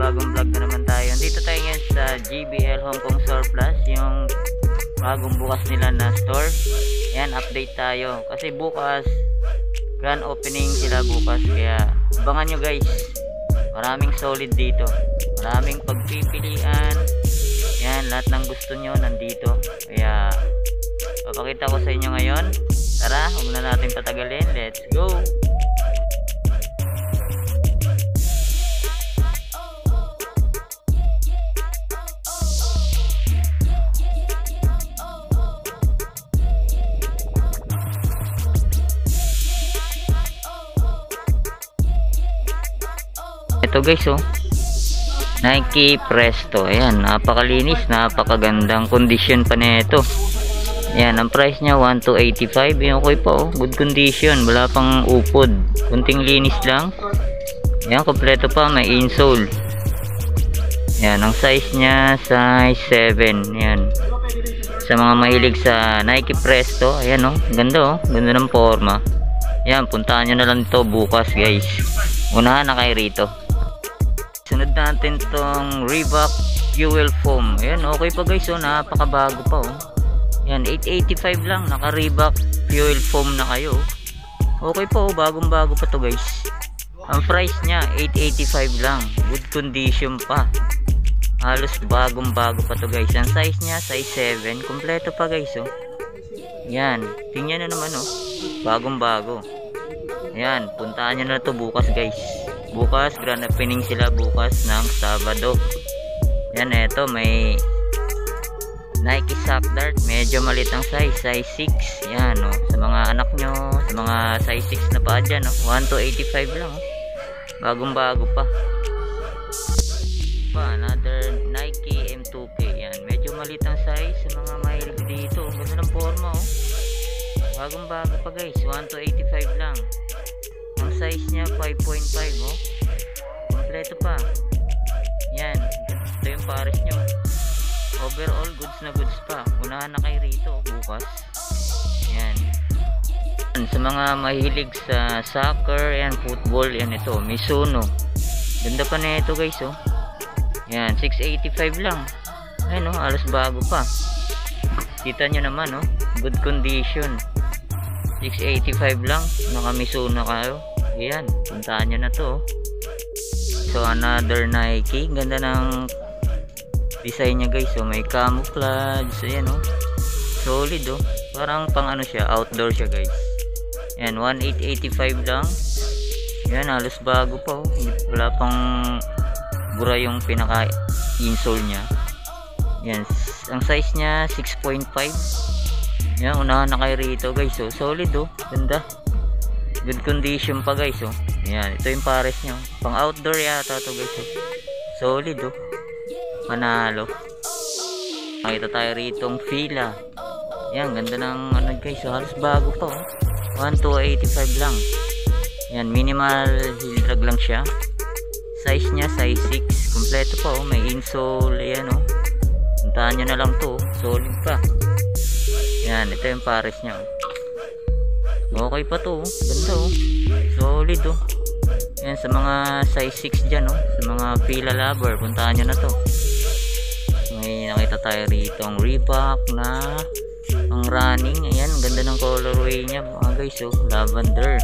panibagong vlog na naman tayo. Dito tayo ngayon sa JBL Hong Kong Surplus, yung bagong bukas nila na store. Yan, update tayo kasi bukas grand opening sila bukas, kaya abangan nyo guys. Maraming solid dito, maraming pagpipilian. Yan, lahat ng gusto nyo nandito, kaya papakita ko sa inyo ngayon. Tara, huwag na natin patagalin, let's go. Ito guys, oh, Nike Presto. Ayan, napakalinis, napakagandang condition pa nito. Ayan, ang price niya 1,285. Ayan, okay pa, oh, good condition, wala pang upod, kunting linis lang. Ayan, kompleto pa, may insole. Ayan, ang size niya size 7. Ayan, sa mga mahilig sa Nike Presto, ayan, oh, ganda, oh, ganda ng forma. Ayan, puntahan nyo na lang ito bukas guys. Unahan na kayo rito. Sunod natin tong Reebok Fuel Foam. Ayan, okay pa guys, oh, napakabago pa, oh. Ayan, 885 lang, naka Reebok Fuel Foam na kayo. Okay pa, oh, bagong bago pa to guys. Ang price nya 885 lang, good condition pa, halos bagong bago pa to guys. Ang size nya size 7, kompleto pa guys, oh. Ayan, tingnan na naman, oh, bagong bago. Ayan, puntaan nyo na to bukas guys. Bukas, grand opening sila bukas ng Sabado. Yan, eto, may Nike Sock Dart. Medyo maliit ang size, size 6. Yan, oh, sa mga anak nyo, sa mga size 6 na pa dyan, oh, 1,285 lang, oh. Bagong bago pa. Another Nike M2K. Yan, medyo maliit ang size sa mga mahilig dito. Ganda ng forma, oh. Bagong bago pa guys, 1,285 lang. Ang size niya 5.5, oh. Kompleto pa. Yan, ito yung pares nyo. Overall, goods na goods pa. Unahan na kayo rito bukas. Yan. Sa mga mahilig sa soccer, yan, football, yan, ito, Mizuno. Ganda pa na ito guys, oh. Yan, 685 lang. Ayan, oh, alas bago pa. Kita nyo naman, oh, good condition. 685 lang, naka Mizuno kayo. Ayan, puntaan nyo na to. So another Nike, ganda ng design nya guys, so may camouflage. Ayan, oh, solid, oh, parang pang ano siya, outdoor siya guys. Ayan, 1,885 lang. Ayan, halos bago pa, oh. Wala pang bura yung pinaka insole nya. Ayan, ang size nya 6.5. Yan, unahan na kayo rito guys, oh, solid, oh, ganda, good condition pa guys, oh. Yan, ito yung pares nyo, pang outdoor yata to guys, oh. Solid, oh, manalo. Makita tayo rito ang Fila. Yan, ganda ng ano guys, oh, halos bago pa, oh. 1,285 lang. Yan, minimal heel drag lang siya. Size nya size 6, kompleto pa, oh, may insole. Yan, oh, puntahan nyo na lang to, oh. Solid pa. Yan, ito yung pares nya, oh. Okay pa to, oh, ganda, oh, solid, oh. Yan, sa mga size 6 dyan, oh, sa mga Fila lover, puntahan nyo na to. May nakita tayo rito ang Reebok na ang running. Ayan, ganda ng colorway nya mga guys, oh, lavender.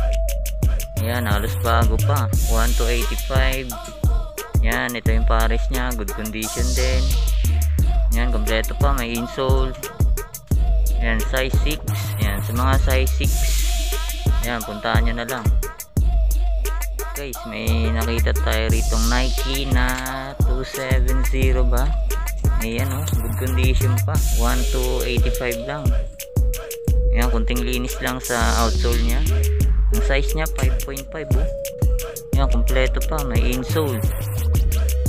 Ayan, halos bago pa, 1,285. Yan, ito yung pares nya, good condition din. Yan, kompleto pa, may insole. Yan, size 6. Yan, sa mga size 6, yan, puntahan nyo na lang guys. May nakita tayo ritong Nike na 270 ba. Ayan, oh, good condition pa, 1,285 lang. Yan, kunting linis lang sa outsole nya. Ang size nya 5.5, oh. Yan, kompleto pa, may insole.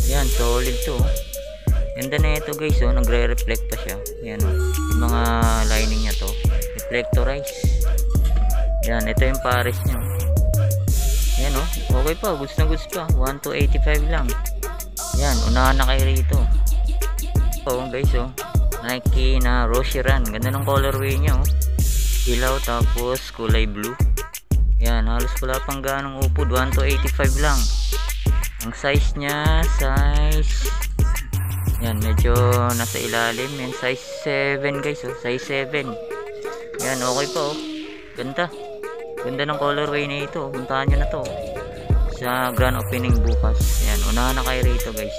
Yan, solid to, oh. Ganda na ito guys, oh, nagre-reflect pa siya. Yan, oh, yung mga lining nya to, reflectorize. Yan, ito yung pares nya. Yan, oh, okay pa, goods na goods pa, 1,285 lang. Yan, unahan na kayo rito. Oh guys, oh, Nike na Roshy Run, ganda ng colorway nya, oh. Ilaw tapos kulay blue. Yan, halos wala pang ganong upod, 1,285 lang. Ang size niya, yan, medyo nasa ilalim. Yan, size 7 guys, oh. Size 7. Yan, okay po, oh. Ganda. Ganda ng colorway na ito. Puntahan nyo na to, oh, sa grand opening bukas. Yan, unahan na kayo rito guys.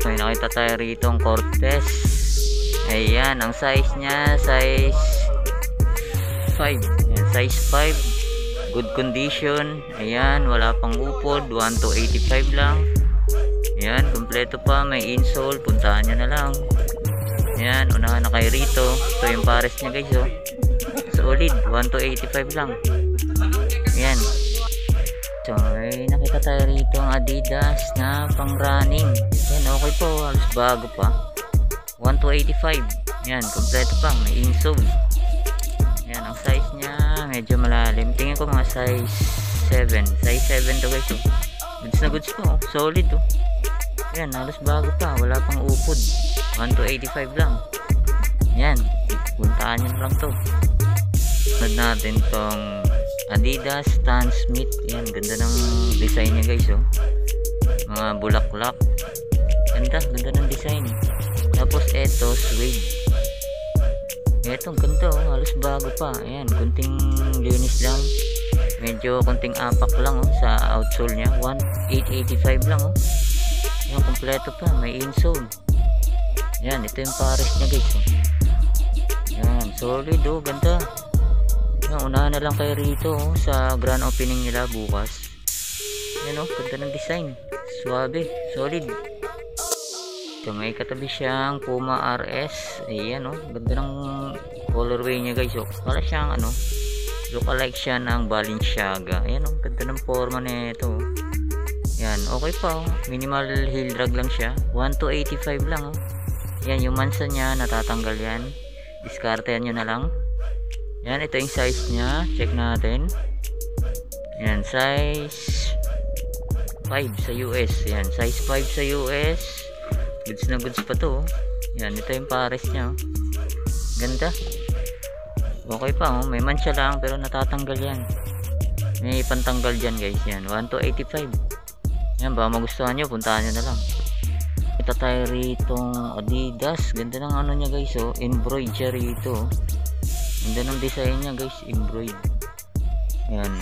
May nakita tayo rito ang Cortez. Ayan, ang size niya, size 5. Yan, size 5. Good condition. Ayan, wala pang upod. 1 to 85 lang. Ayan, kompleto pa. May insole. Puntahan nyo na lang. Ayan, unahan na kayo rito. Ito yung pares niya guys, oh. Solid. 1 to 85 lang. Ayan. So, may nakita tayo rito ang Adidas na pang running. Ayan, okay po. Halos bago pa. 1 to 85. Ayan, kompleto pa. May insole. Ayan, ang size niya medyo malalim. Tingin ko mga size 7. Size 7 to guys, oh. Goods na goods po, oh. Solid, oh. Ayan, halos bago pa. Wala pang upod. 1 to 85 lang. Ayan, puntaan nyo lang to. Sunod natin tong Adidas Stan Smith. Ayan, ganda ng design niya guys, oh. Mga bulaklak. Ganda ng design. Tapos eto, suede. Eto, ganda, oh. Halos bago pa. Ayan, kunting linis lang. Medyo kunting apak lang, oh, sa outsole niya. 1885 lang, oh. Ayan, kompleto pa. May insole. Ayan, ito yung pares niya guys, oh. Ayan, solid, oh. Ganda. Ayan, unahan na lang kayo rito, oh, sa grand opening nila bukas. Ayan, oh. Ganda ng design. Suabe. Solid. So, may katabi siyang Puma RS. Ayan, oh. Ganda ng colorway niya guys, oh. Para siyang ano, look-alike siya ng Balenciaga. Ayan, oh. Ganda ng forma nito, oh. Yan, okay pa, oh. Minimal heel drag lang siya. 1 to 85 lang, oh. Yan, yung mansa niya natatanggal yan. Diskartehan nyo na lang. Yan, ito yung size niya. Check natin. Yan, size 5 sa US. Yan, size 5 sa US. Goods na goods pa to, oh. Yan, ito yung pares niya, oh. Ganda. Okay pa, oh. May mansa lang pero natatanggal yan. May pantanggal dyan guys. Yan, 1 to 85. Yan, baka magustuhan nyo, puntahan nyo na lang. Ito tayo ritong Adidas. Ganda ng ano niya guys, oh. Embroid siya rito, oh. Ganda ng design niya guys, embroid. Yan,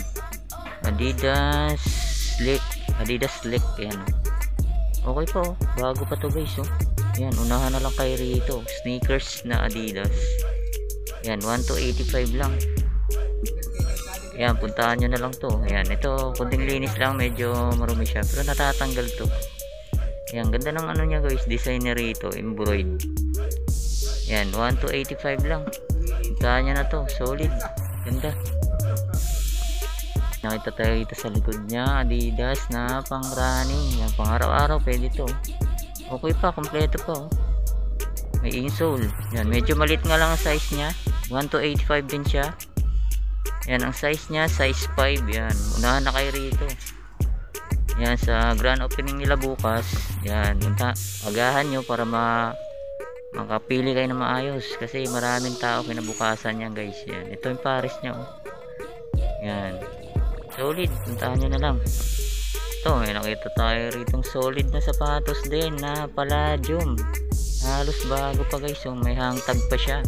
Adidas Slick. Adidas Slick. Yan, oh. Okay po, bago pa to guys, oh. Yan, unahan na lang kayo rito. Sneakers na Adidas. Yan, 1 to 85 lang. Ayan, puntahan nyo na lang to. Ayan, ito, kunting linis lang. Medyo marumi siya. Pero natatanggal to. Ayan, ganda ng ano niya guys. Design niya rito. Embroid. Ayan, 1 to 85 lang. Puntahan nyo na to. Solid. Ganda. Nakita tayo dito sa likod niya. Adidas na pang running. Ayan, pang araw-araw. Pwede to. Okay pa. Kompleto pa, oh. May insole. Ayan, medyo malit nga lang ang size niya. 1 to 85 din siya. Yan, ang size niya, size 5. Yan, unahan na kayo rito. Yan, sa grand opening nila bukas. Yan, agahan nyo para makapili kayo na maayos. Kasi maraming tao kinabukasan yan guys. Yan, ito yung pares niya, oh. Yan, solid. Puntahan nyo na lang. Ito, may nakita tayo ritong solid na sapatos din na Palladium. Halos bago pa guys, oh. May hang tag pa siya.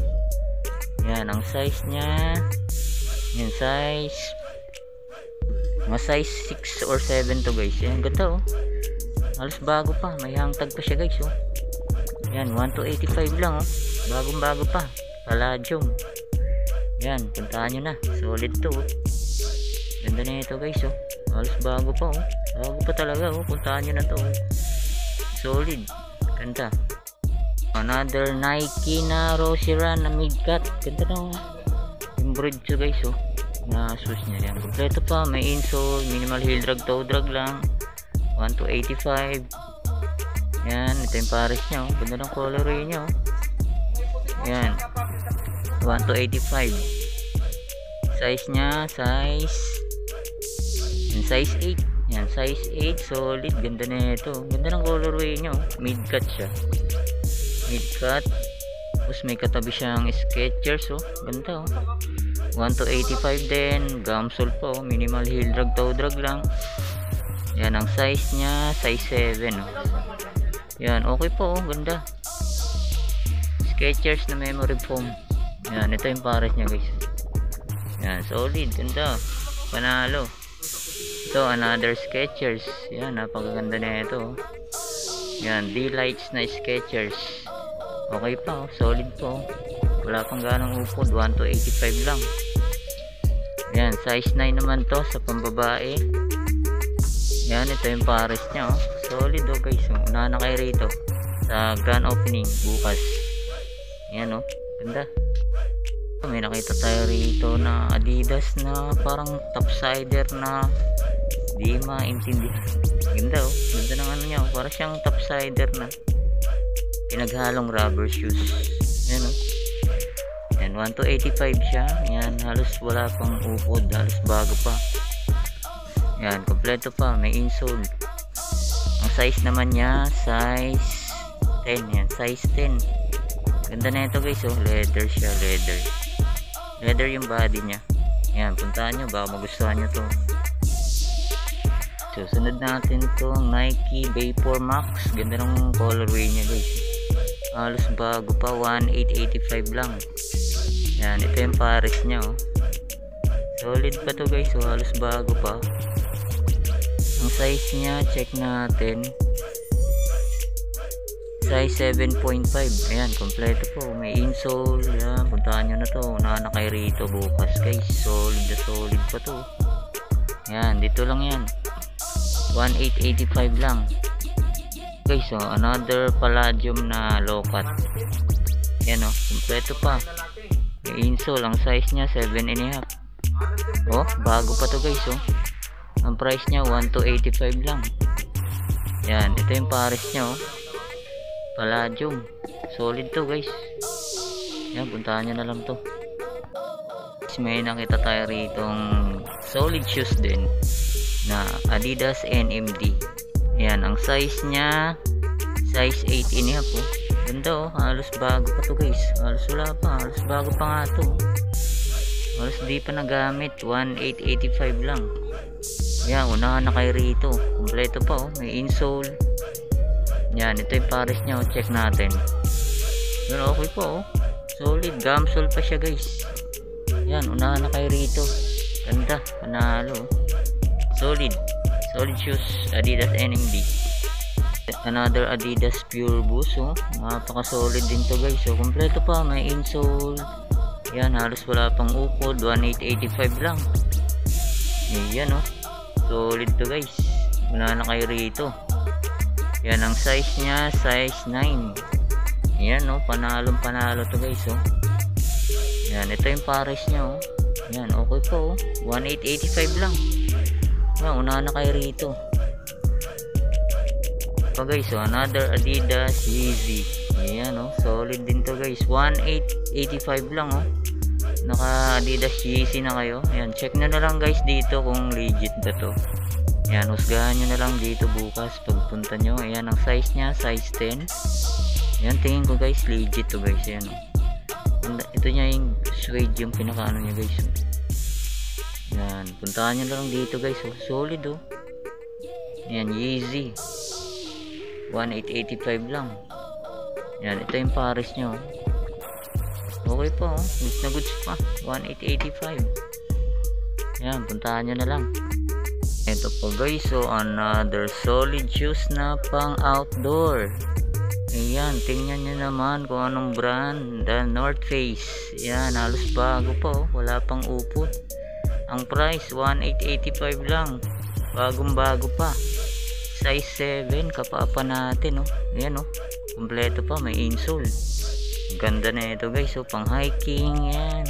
Yan, ang size niya, yung size mga size 6 or 7 to guys. Yan, ganda, oh. Halos bago pa. May hang tag pa siya guys, oh. Yan, 1 to 85 lang, oh. Bagong bago pa. Palladium. Yan, puntahan nyo na. Solid to, oh. Ganda na ito guys, oh. Halos bago pa, oh. Bago pa talaga, oh. Puntahan nyo na to, oh. Solid. Ganda. Another Nike na Rosy Run na mid-cut. Ganda na, oh. Embroid siya guys, oh. Na shoes niya yan. Kompleto pa. May insole. Minimal heel drag, toe drag lang. 1 to 85. Yan. Ito yung pares niya, oh. Ganda ng colorway niya, oh. Yan. 1 to 85. Size niya, size size 8. Yan, size 8. Solid. Ganda na ito. Ganda ng colorway niya, oh. Mid-cut siya. Mid-cut. Tapos may katabi siyang Skechers, oh. Ganda, oh. 1 to 85 din. Gumsole po, oh. Minimal heel drag, toe drag lang. Yan, ang size niya, size 7. Oh. Yan, okay po. Oh, ganda. Skechers na memory foam. Yan, ito yung pares niya guys. Yan, solid. Ganda. Panalo. Ito, another Skechers. Yan, napakaganda na ito. Yan, D-Lights na Skechers. Okay pa, oh. Solid po. Wala pang ganong upod. 1 to 85 lang. Yan, size 9 naman to sa pambabae. Yan, ito yung pares niya. Oh. Solid oh guys. Unahan na kayo rito sa grand opening bukas. Yan oh. Ganda. May nakita tayo rito na Adidas na parang topsider na di maintindihan. Ganda oh. Ganda ng ano niya oh. Para siyang topsider na pinaghalong rubber shoes. Yan oh. Yan, 1 to 85 siya. Yan, halos wala pang upod. Halos bago pa. Yan, kompleto pa. May insole. Ang size naman niya, size 10. Yan, size 10. Ganda na ito guys oh. Leather siya, leather. Leather yung body niya. Yan, puntahan nyo, baka magustuhan nyo to. So, sunod natin itong Nike Vapor Max. Ganda ng colorway niya guys. Halos bago pa, 1,885 lang. Yan, ito yung pares niya oh. Solid pa to guys, so halos bago pa. Ang size niya, check natin. Size 7.5. Ayan, kompleto po. May insole. Yan, puntahan nyo na to. Unahan na kayo rito bukas guys. Solid na solid pa to. Yan, dito lang yan. 1,885 lang. Guys, so another Palladium na low cut. Yan o, kompleto pa. May insole. Ang size niya 7.5. Oh, bago pa to guys oh. Ang price niya 1 to 85 lang. Yan, ito yung pares niya oh. Palladium. Solid to guys. Yan, puntahan nyo na lang to. May nakita tayo ritong solid shoes din na Adidas NMD. Yan, ang size niya size 8.5 oh. Ganda oh, halos bago pa to guys. Halos wala pa, halos bago pa nga to. Halos di pa nagamit. 1,885 lang. Yan, unahan na kayo rito. Kompleto pa oh, may insole. Yan, ito yung pares niya oh. Check natin. Yan, okay po oh. Solid, gamsole pa siya guys. Yan, unahan na kayo rito. Ganda, panalo oh. Solid, solid shoes. Adidas NMD. Another Adidas Pure Boost oh. Napaka solid din to guys. So kompleto pa, may insole. Yan, halos wala pang upod. 1,885 lang. Yan oh. Solid to guys. Unahan na kayo rito. Yan, ang size niya size 9. Yan oh, panalong panalo to guys oh. Yan, ito yung pares niya oh. Yan, okay po oh. 1,885 lang. Yan, unahan na kayo rito. So guys, so another Adidas Yeezy. Yan oh, solid din to guys. 1,885 lang oh. Naka Adidas Yeezy na kayo. Ayan, check na lang guys dito kung legit ba to. Yan, husgahan nyo na lang dito bukas pagpunta nyo. Ayan, ang size nya size 10. Yan, tingin ko guys legit to guys. Ayan oh. Ito nya yung suede, yung pinakaano nya guys. Yan, puntahan nyo na lang dito guys oh. Solid oh. Ayan, Yeezy 1,885 lang. Yan, ito yung pares nya oh. Okay pa oh, goods na goods pa. 1,885. Yan, puntahan nyo na lang. Ito po guys, so another solid shoes na pang outdoor. Ayan, tingnan nyo naman kung anong brand. The North Face. Yan, halos bago pa oh. Wala pang upot. Ang price 1,885 lang. Bagong bago pa. Size 7, kapapa natin oh. Ayan oh, kompleto pa, may insole. Ganda na ito guys oh, pang hiking. Yan,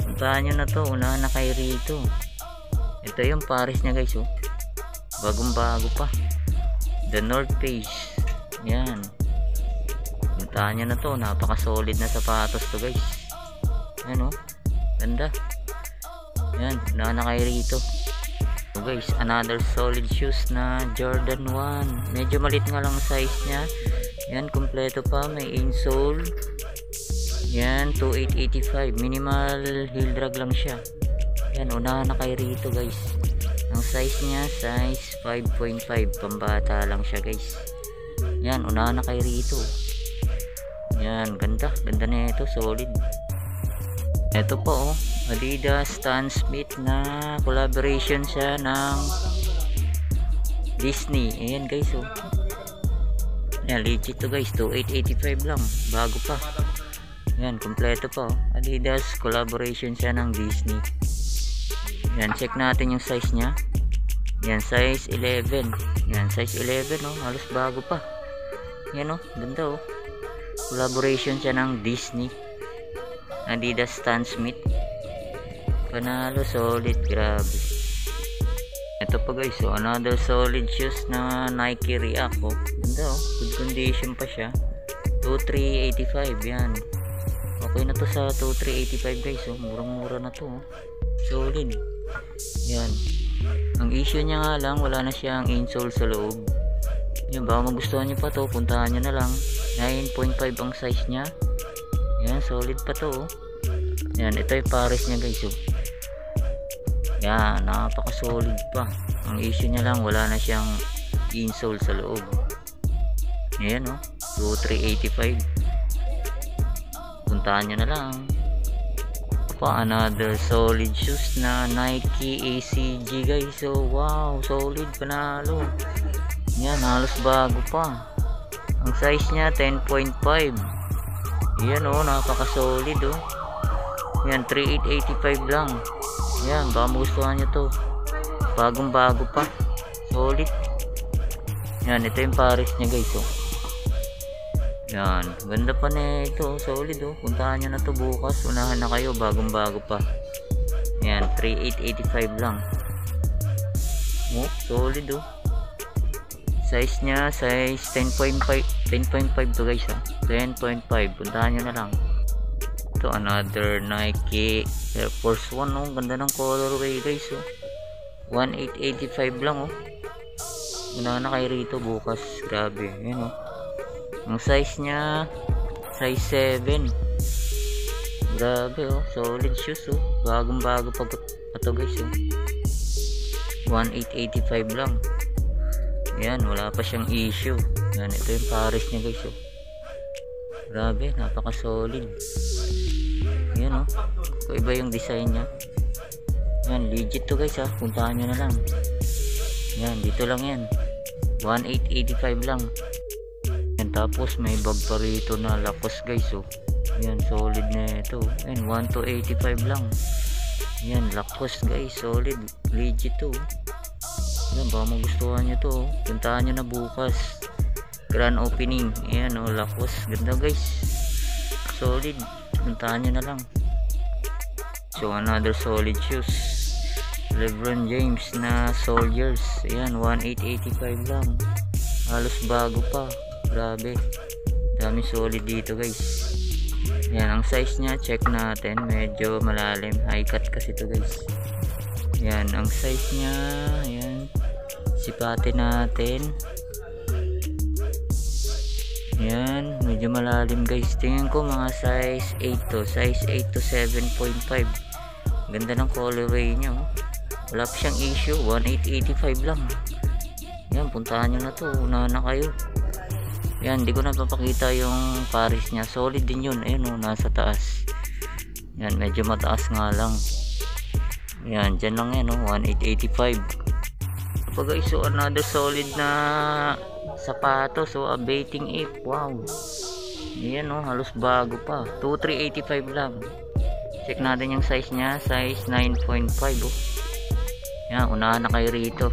puntahan nyo na to. Unahan na kayo rito. Ito yung pares niya guys oh. Bagong bago pa. The North Face. Yan, puntahan nyo na to. Napaka solid na sapatos to guys. Yan oh, ganda. Yan, unahan na kayo rito. So guys, another solid shoes na Jordan 1. Medyo malit nga lang size nya. Yan, kompleto pa, may insole. Yan, 2,885. Minimal heel drag lang siya. Yan, unahan na kayo rito guys. Ang size niya, size 5.5. Pambata lang siya guys. Yan, unahan na kayo rito. Yan, ganda na ito, solid. Ito po oh, Adidas Stan Smith na collaboration siya ng Disney. Ayan guys oh. Yan, legit to guys, 2885 lang, bago pa. Yan, kompleto pa oh. Adidas collaboration siya ng Disney. Yan, check natin yung size nya. Yan, size 11. Yan, size 11 oh, halos bago pa. Yan oh, ganda oh. Collaboration siya ng Disney. Adidas Stan Smith. Panalo, solid, grabe. Ito pa guys, so another solid shoes na Nike React oh. Ganda oh, good condition pa siya. 2385 yan. Okay na to sa 2385 guys oh, murang-mura na to oh. Solid. Yan. Ang issue niya nga lang, wala na siyang insole sa loob. Yan, baka magustuhan nyo pa to, puntahan nyo na lang. 9.5 ang size nya. Yan, solid pa to oh. Yan, ito yung pares nya guys oh. Yan, napaka solid pa. Ang issue nya lang, wala na siyang insole sa loob. Yan oh, 2385. Puntahan nyo na lang. Pa, another solid shoes na Nike ACG guys. So wow, solid, panalo. Yan, halos bago pa. Ang size nya 10.5. Yan oh, napaka solid oh. Yan, 3885 lang. Yan, baka magustuhan nyo to. Bagong bago pa, solid. Yan, ito yung pares nya guys oh. Yan, ganda pa na ito, solid oh. Puntahan nyo na to bukas, unahan na kayo, bagong bago pa. Yan, 3885 lang. Oh, solid oh. Size nya, size 10.5 to guys ah. 10.5, puntahan nyo na lang. Ito, another Nike Air Force 1 oh. Ganda ng colorway guys oh. 1885 lang oh. Unahan na kayo rito bukas, grabe. Yan oh. Ang size nya, size 7. Grabe oh, solid shoes oh. Bagong bago pa to guys oh. 1885 lang. Yan, wala pa siyang issue. Yan, ito yung pares nya guys oh. Grabe, napaka solid. Yan oh, iba yung design nya. Yan, legit to guys ah. Puntahan nyo na lang. Yan, dito lang yan, 1885 lang. Yan, tapos may bag pa rito na Lacoste guys oh. Yan, solid na ito. Yan, 1285 lang. Yan, Lacoste guys, solid, legit to. Yan, baka magustuhan nyo to. Puntahan nyo na bukas, grand opening. Ayan o, Lacoste, ganda guys, solid. Puntahan nyo na lang. So another solid shoes, LeBron James na Soldiers. Ayan, 1885 lang, halos bago pa. Grabe, dami solid dito guys. Yan, ang size nya, check natin, medyo malalim, high cut kasi to guys. Yan, ang size nya, ayan, sipatin natin. Yan, medyo malalim guys. Tingin ko mga size 8 to, size 8 to 7.5. Ganda ng colorway nya oh. Wala pa siyang issue, 1885 lang. Yan, puntahan nyo na to, unahan na kayo. Yan, di ko na papakita yung pares nya, solid din yun. Ayun oh, nasa taas. Yan, medyo mataas nga lang. Yan, dyan lang yan oh, 1885. Kapag guys, so another solid na sapatos, so a Bathing Ape. Wow, yan oh, halos bago pa, 2385 lang. Check natin yung size nya, size 9.5 oh. Yan, unahan na kayo rito.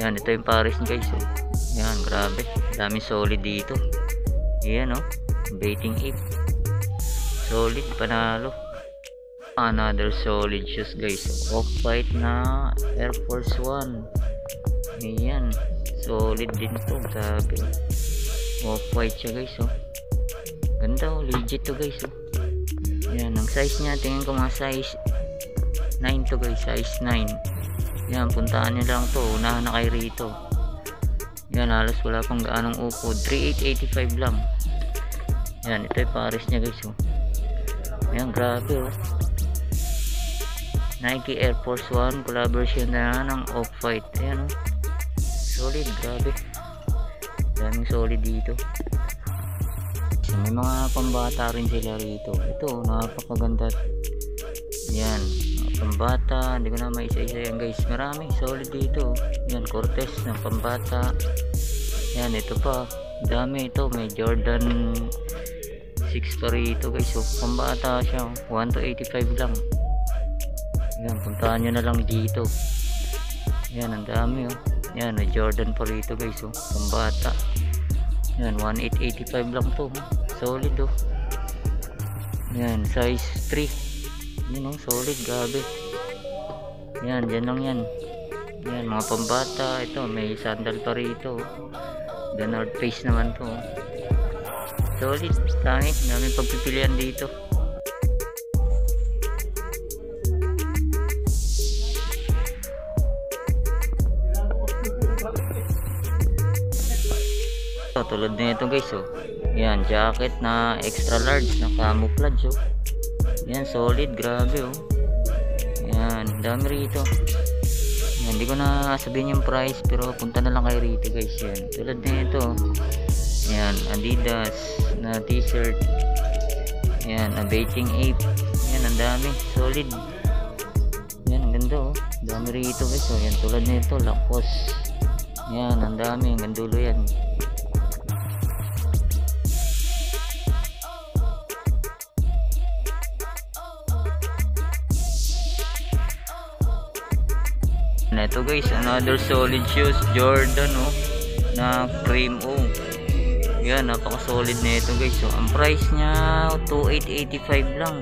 Yan, ito yung pares guys oh. Yan, grabe, dami solid dito. Yan oh, Bathing Ape, solid, panalo. Another solid shoes guys, Off-White na Air Force 1. Ayan, solid din to, grabe. Off-White siya guys oh. Ganda oh, legit to guys oh. Yan, ang size nya, tingin ko mga size 9 to guys, size 9. Yan, puntaan nyo lang to, unahan na kayo rito. Yan, halos wala pang gaanong upo, 3885 lang. Yan, ito yung pares nya guys oh. Yan, grabe oh. Nike Air Force 1 collaboration na ng Off-White. Ayan oh. Solid, grabe. Daming solid dito. May mga pambata rin sila rito. Ito, napakaganda. Yan, mga pambata. Hindi ko na maisa-isa yan guys. Marami, solid dito. Yan, Cortez ng pambata. Yan, ito pa. Dami ito. May Jordan 6 pa rito guys. So, pambata siya. 1 to 85 lang. Yan, puntahan nyo na lang dito. Yan, ang dami oh. Yan, may Jordan pa rito guys oh. Pambata. Yan, 1885 lang to. Solid oh. Yan, size 3. Yan oh, solid, grabe. Yan, dyan lang yan. Yan, mga pambata. Ito, may sandal pa rito. The North Face naman to. Solid, dami. Daming pagpipilian dito. Tulad na ito guys oh. Yan, jacket na extra large na camouflage oh. Yan, solid, grabe oh. Yan, dami rito. Yan, hindi ko na sabihin yung price pero punta na lang kayo rito guys. Yan, tulad na ito. Yan, Adidas na t-shirt. Yan, a Beijing Ape. Yan, ang dami, solid. Yan, ang ganda oh. Dami rito guys oh. Yan, tulad na ito, Lacoste. Yan, ang dami, ang gandulo yan. Ito guys, another solid shoes, Jordan oh, na cream oh. Yan, napaka solid na ito guys oh. Ang price nya 2885 lang.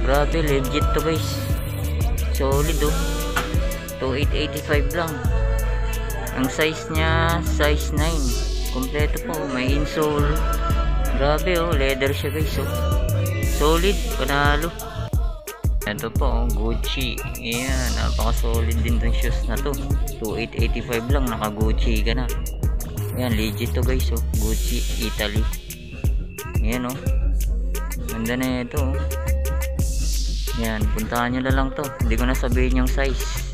Grabe, legit to guys. Solid oh. 2885 lang. Ang size nya size 9. Kompleto po, may insole. Grabe oh, leather siya guys oh. Solid, panalo. Ito po, Gucci. Ayan, napaka-solid din tong shoes na to. 2885 lang, naka-Gucci ka na. Ayan, legit to guys, oh. Gucci, Italy. Ayan, oh. Ganda na ito, oh. Ayan, puntahan nyo na lang to. Hindi ko na sabihin yung size.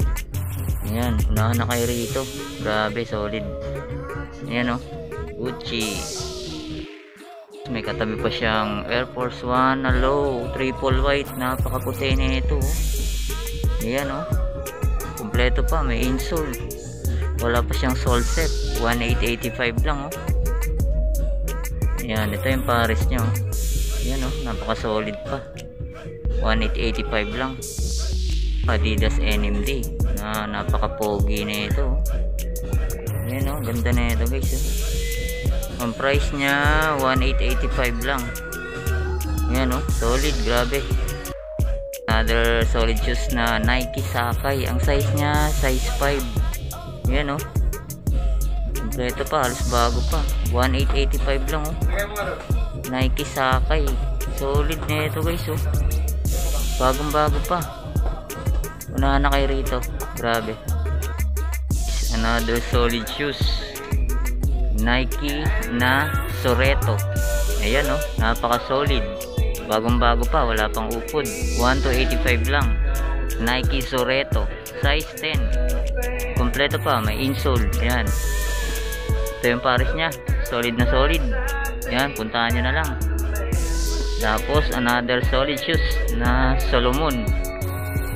Ayan, unahan na kayo rito. Grabe, solid. Ayan, oh. Gucci. May katabi pa siyang Air Force 1 na low, triple white, napakaputi na ito. Ayan oh, kompleto pa, may insole. Wala pa siyang sole set, 1885 lang oh. Ayan, ito yung pares niya oh. Ayan oh, napaka solid pa, 1885 lang. Adidas NMD na napaka pogi na ito oh. Ayan oh, ganda na ito guys oh. Ang price nya 1885 lang. Yan oh, solid, grabe. Another solid shoes na Nike Sakai. Ang size nya size 5. Yan oh. Kompleto pa, halos bago pa. 1885 lang oh. Nike Sakai. Solid na ito guys oh. Bagong bago pa. Unahan na kayo rito. Grabe. Another solid shoes. Nike na Soreto. Ayan oh, napaka solid. Bagong bago pa, wala pang upod. 1 to 85 lang. Nike Soreto, size 10. Kompleto pa, may insole. Ayan. Ito yung pares nya, solid na solid. Ayan, puntahan nyo na lang. Tapos another solid shoes na Solomon.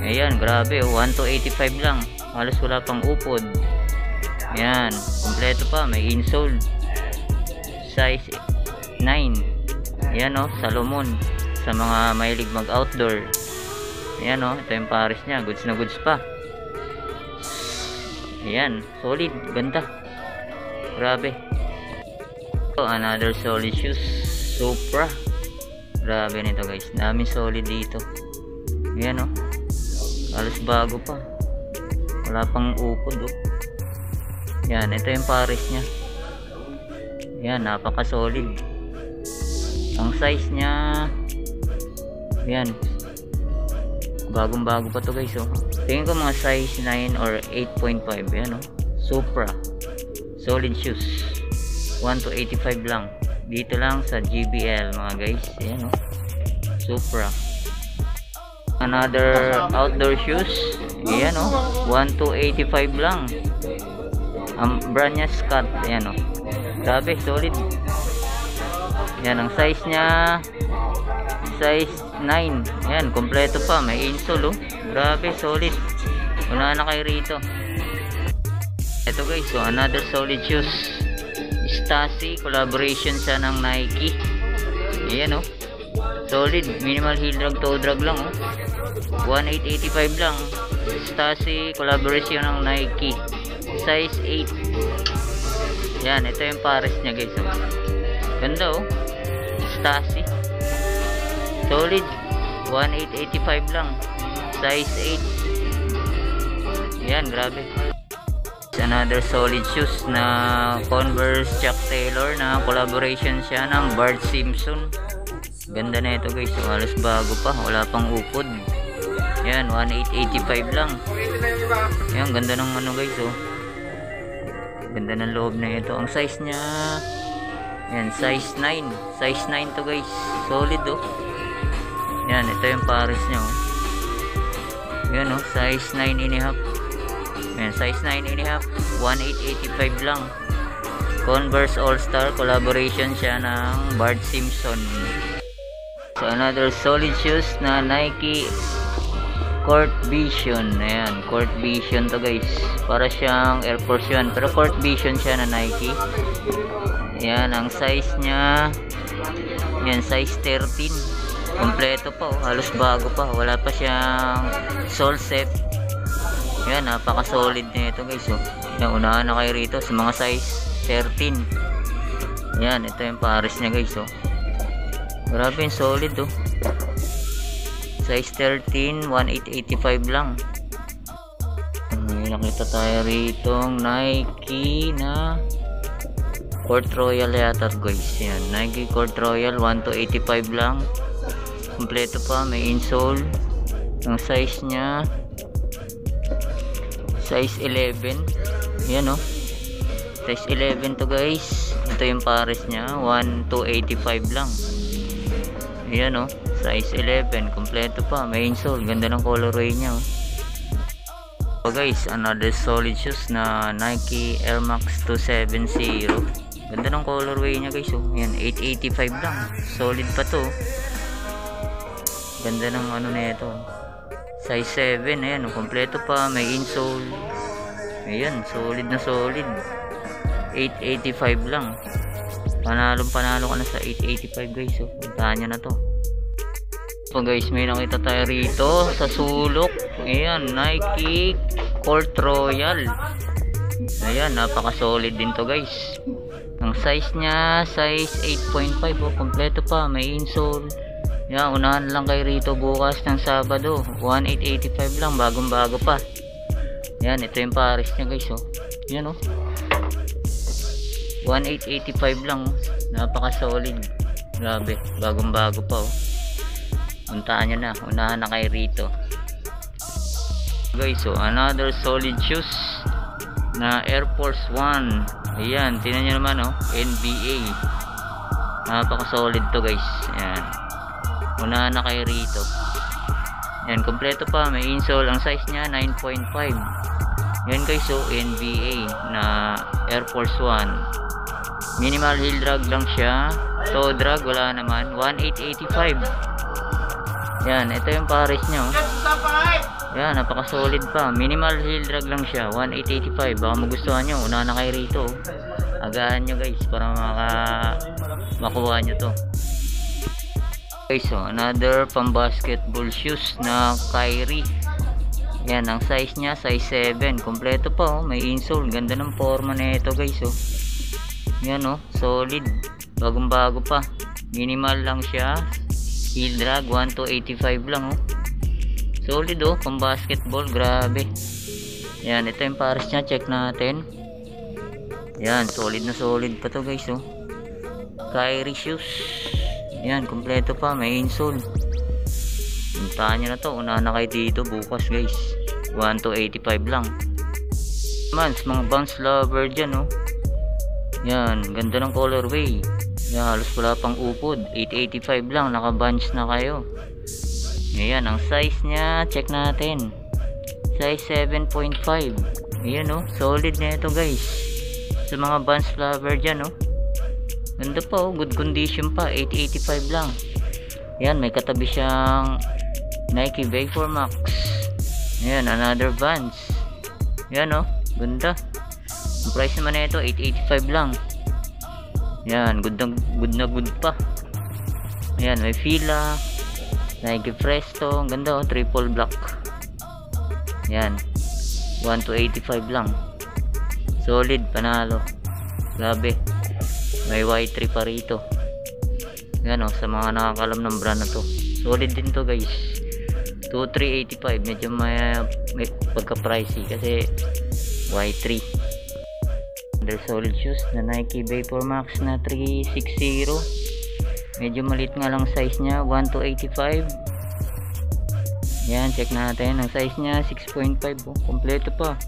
Ayan, grabe oh, 1 to 85 lang. Halos wala pang upod. Yan, kompleto pa, may insole. Size 9. Yan oh, Salomon. Sa mga mahilig mag-outdoor. Yan oh, ito yung pares niya. Goods na goods pa. Ayan, solid, ganda. Grabe. So, another solid shoes, Supra. Grabe nito guys, daming solid dito. Ayan oh, halos bago pa. Wala pang upod oh. Yan, ito yung pares nya. Yan, napaka solid. Ang size nya, yan, bagong bago pa to guys oh. Tingin ko mga size 9 or 8.5. Yan oh, Supra solid shoes, 1 to 85 lang. Dito lang sa GBL mga guys. Yan oh, Supra. Another outdoor shoes. Ayan o. 1285 lang. Brand niya Scott. Ayan o. Grabe, solid. Ayan, ang size niya size 9. Ayan, kompleto pa. May insole o. Grabe, solid. Unahan na kayo rito. Ito guys, so another solid shoes. Stasi, collaboration siya ng Nike. Ayan o. Solid, minimal heel drag, toe drag lang oh. 1885 lang. Stasi, collaboration ng Nike. Size 8. Yan, ito yung pares niya guys oh. Ganda oh. Stasi. Solid, 1885 lang. Size 8. Yan, grabe. Another solid shoes na Converse Chuck Taylor na collaboration siya ng Bart Simpson. Ganda na ito guys, so, halos bago pa, wala pang upod. Yan, 1885 lang. Yan, ganda ng ano guys oh. Ganda ng loob na ito. Ang size niya, yan, size 9. Size 9 to guys, solid oh. Yan, ito yung pares niya oh. Yan oh, size 9.5. Yan, size 9.5, 1885 lang. Converse All-Star, collaboration siya ng Bart Simpson. So another solid shoes na Nike Court Vision. Ayan, Court Vision to guys. Para siyang Air Force 1, pero Court Vision siya na Nike. Ayan, ang size niya, yan, size 13. Kompleto pa oh, halos bago pa. Wala pa siyang sole set. Yan, napaka solid na ito guys oh. Yan, unahan na kayo rito sa mga size 13. Yan, ito yung pares niya guys oh. Grabe yung solid oh. Size 13, 1885 lang. May nakita tayo rito Nike na Court Royal yata guys. Yan, Nike Court Royal, 1285 lang. Kompleto pa, may insole. Ang size nya size 11. Yan oh. Size 11 to guys. Ito yung pares nya, 1285 lang. Yan oh, size 11, kompleto pa, may insole, ganda ng colorway niya oh. So guys, another solid shoes na Nike Air Max 270. Ganda ng colorway niya guys oh. Yan, 885 lang, solid pa to. Ganda ng ano na ito, size 7. Ayan oh, kompleto pa, may insole. Ayan, solid na solid. 885 lang. Panalo ka na sa 885 guys oh. Puntahan nyo na to. So guys, may nakita tayo rito sa sulok. Ayan, Nike Court Royal. Ayan, napaka solid din to guys. Ang size nya size 8.5 oh. Kompleto pa, may insole. Ayan, unahan lang kayo rito bukas ng Sabado. 1885 lang, bagong bago pa. Ayan, ito yung pares nya guys oh. Ayan oh, 1885 lang oh. Napaka solid. Grabe, bagong bago pa oh. Puntaan nyo na, unahan na kayo rito guys. So another solid shoes na Air Force 1. Ayan, tingnan nyo naman oh, NBA. Napaka solid to guys. Ayan, unahan na kayo rito. Ayan, kompleto pa, may insole. Ang size nya 9.5. Yan guys, so NBA na Air Force 1. Minimal heel drag lang siya. Toe drag wala naman. 1885. Yan, ito yung pares nyo. Yan, napaka solid pa. Minimal heel drag lang siya. 1885. Baka magustuhan nyo, unahan na kayo rito. Agahan nyo guys para makuha nyo to. Okay, so another pang basketball shoes na Kyrie. Yan, ang size nya size 7. Kompleto pa oh, may insole. Ganda ng forma na ito guys oh. Yan oh, solid, bagong bago pa. Minimal lang siya. Heel drag 1285 lang oh. Solid oh, pang basketball, grabe. Yan, ito yung pares nya, check natin. Yan, solid na solid pa to guys oh. Kyrie shoes. Yan, kompleto pa, may insole. Puntahan nyo na to, unahan na kayo dito bukas guys. 1285 lang. Man, mga bounce lover dyan oh. Yan, ganda ng colorway. Yan, halos wala pang upod. 885 lang, naka-bunch na kayo. Ayan, ang size niya, check natin. Size 7.5. Ayan oh, solid na ito guys. Sa mga Vans flower dyan oh. Ganda pa oh, good condition pa, 885 lang. Ayan, may katabi siyang Nike Vapor Max. Ayan, another Vans. Ayan oh, ganda. Ang price naman na ito, 885 lang. Ayan, good na good pa. Ayan, may Fila, Nike Presto, ang ganda oh, triple black. Ayan, 1 to 85 lang. Solid, panalo. Grabe, may Y3 pa rito. Ayan oh, sa mga nakakalam ng brand na to, solid din to guys. 2,385, medyo may pagka pricey kasi Y3. Under solid shoes na Nike Vapor Max na 360. Medyo maliit nga lang size niya, 1 to 85. Yan, check natin. Ang size niya 6.5 oh, kompleto pa.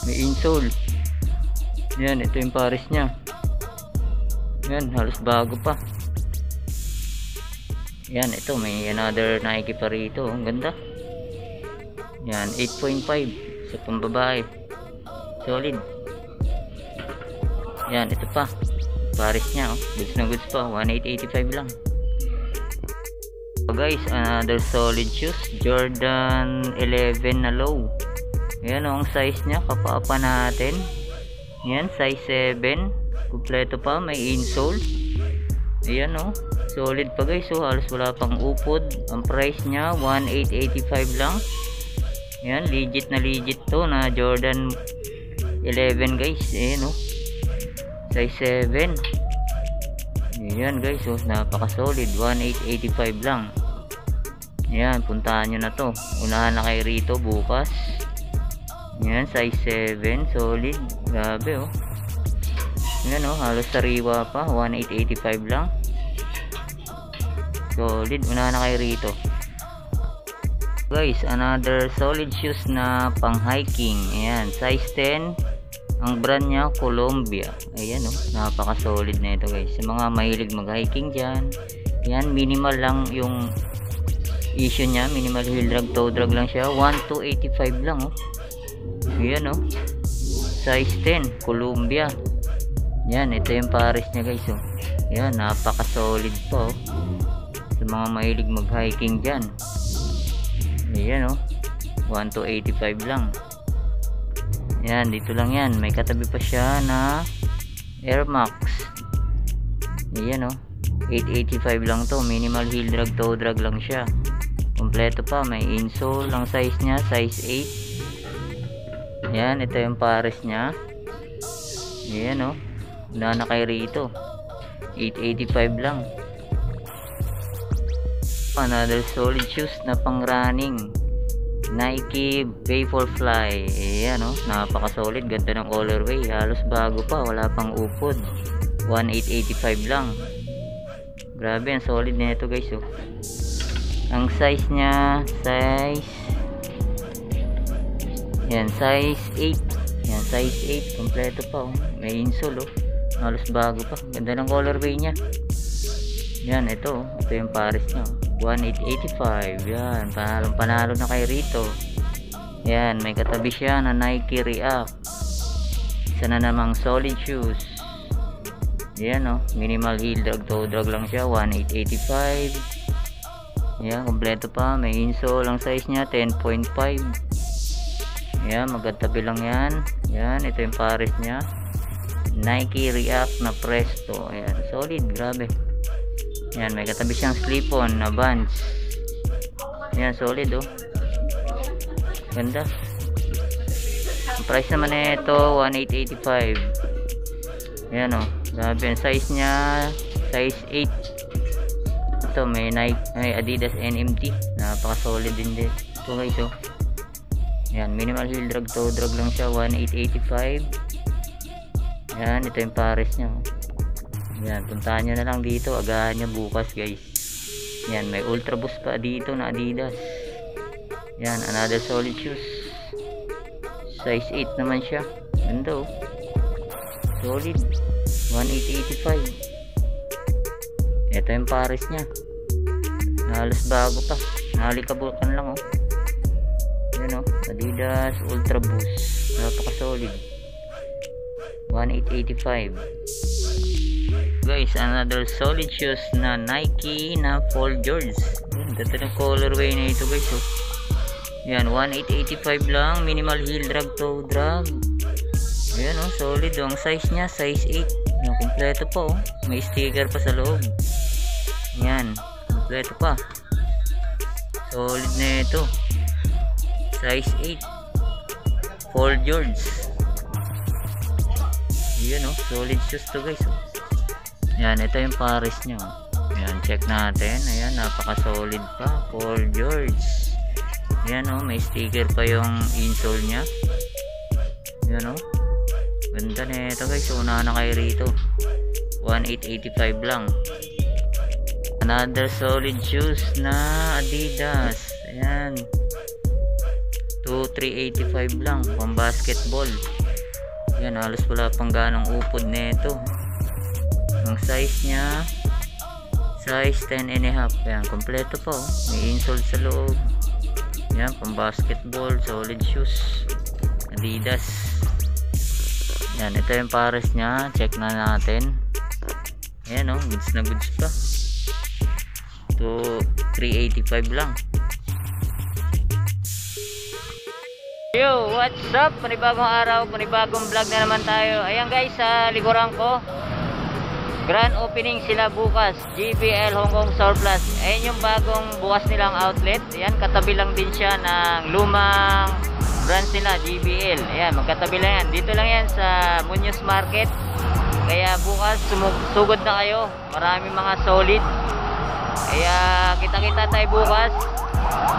May insole. Yan, ito yung pares niya. Yan, halos bago pa. Yan, ito may another Nike pa rito. Ang ganda. Yan, 8.5 sa pambabae. Solid. Yan, ito pa. Pares niya oh. Goods na goods pa. 1,885 lang. So guys, another solid shoes. Jordan 11 na low. Ayan oh, ang size niya. Kapapa natin. Yan, size 7. Kompleto pa. May insole. Ayan oh. Solid pa guys. So halos wala pang upod. Ang price niya 1,885 lang. Ayan, legit na legit to na Jordan 11 guys. Ayan oh, size 7. Ayan guys, so napaka solid, 1,885 lang. Ayan, puntahan nyo na to. Unahan na kayo rito bukas. Ayan, size 7, solid. Grabe oh. Ayan oh, halos sariwa pa, 1,885 lang. Solid, unahan na kayo rito. Guys, another solid shoes na pang hiking. Ayan, size 10. Ang brand niya Columbia. Ayan oh, napaka solid na ito guys. Sa mga mahilig mag hiking dyan. Ayan, minimal lang yung issue niya. Minimal heel drag, toe drag lang siya. 1 to 85 lang oh. Ayan oh, size 10 Columbia. Ayan, ito yung pares niya guys oh. Ayan, napaka solid po oh. Sa mga mahilig mag hiking dyan. Ayan oh, 1 to 85 lang. Yan, dito lang yan. May katabi pa siya na Air Max. Ayan o, 885 lang to. Minimal heel drag, toe drag lang siya. Kompleto pa, may insole. Ang size niya, size 8. Yan, ito yung pares niya. Ayan o, na kayo rito, 885 lang. Another solid shoes na pang running, Nike Vaporfly. Ayan o, napaka solid. Ganda ng colorway, halos bago pa, wala pang upod. 1,885 lang. Grabe, ang solid na ito guys oh. Ang size nya, size yan, size 8. Yan, size 8, kompleto pa oh. May insole oh, halos bago pa. Ganda ng colorway nya. Yan, ito yung pares nya oh. 1,885. Yan, panalo na kayo rito. Yan, may katabi siya na Nike React. Isa na namang solid shoes. Yan oh, minimal heel drag, toe drag lang siya, 1,885. Yan, kompleto pa, may insole. Ang size nya 10.5. Yan, magkatabi lang yan. Yan, ito yung pares nya, Nike React na Presto. Ayan, solid, grabe. Yan, may katabi siyang slip-on na Vans. Yan, solid oh. Ganda. Ang price naman nito 1,885. Yan oh, grabe. Ang size nya, size 8. Ito, may Nike, may Adidas NMT. Napaka solid din ito guys oh. Yan, minimal heel drag, toe drag lang siya, 1,885. Yan, ito yung pares nya oh. Yan, puntahan nyo na lang dito, agahan nyo bukas guys. Yan, may Ultra Boost pa dito na Adidas. Yan, another solid shoes, size 8 naman siya. Ganda oh, solid, 1,885. Ito yung pares nya, halos bago pa. Halikabukan lang oh. Yun oh, Adidas Ultra Boost, napaka solid. 1885. Guys, another solid shoes na Nike na Fall George. Dito ng colorway na ito guys oh. Yan, 1885 lang, minimal heel drag toe drag. Ayan oh, solid oh. Ang size nya size 8. Yan, kompleto pa oh. May sticker pa sa loob. Yan, kompleto pa. Solid na ito. Size 8. Fall George. Yan oh, solid shoes to guys oh. Yan, ito yung pares nyo. Yan, check natin. Ayan, napaka solid pa. Fall George. Yan oh, may sticker pa yung insole nya. Yan oh, ganda na ito guys. Una na kayo rito. 1885 lang. Another solid shoes na Adidas. Ayan, 2385 lang, pang basketball. Yan, halos wala pang ganong upod na ito. Ang size nya size 10 and a half. Yan, kompleto po, may insole sa loob. Yan, pang basketball, solid shoes Adidas. Yan, ito yung pares nya, check na natin. Ayan oh, goods na goods pa. Ito 385 lang. Yo, what's up? Panibagong araw, panibagong vlog na naman tayo. Ayan guys, sa likuran ko, grand opening sila bukas, JBL Hong Kong Surplus. Ayan yung bagong bukas nilang outlet. Ayan, katabi lang din siya ng lumang brand nila, JBL. Ayan, magkatabi lang yan. Dito lang yan sa Muñoz Market. Kaya bukas, sugod na kayo. Maraming mga solid. Kaya kita-kita tayo bukas.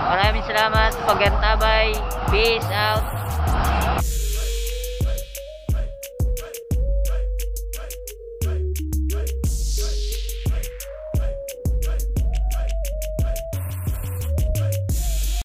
Maraming salamat sa paggantabay. Peace out.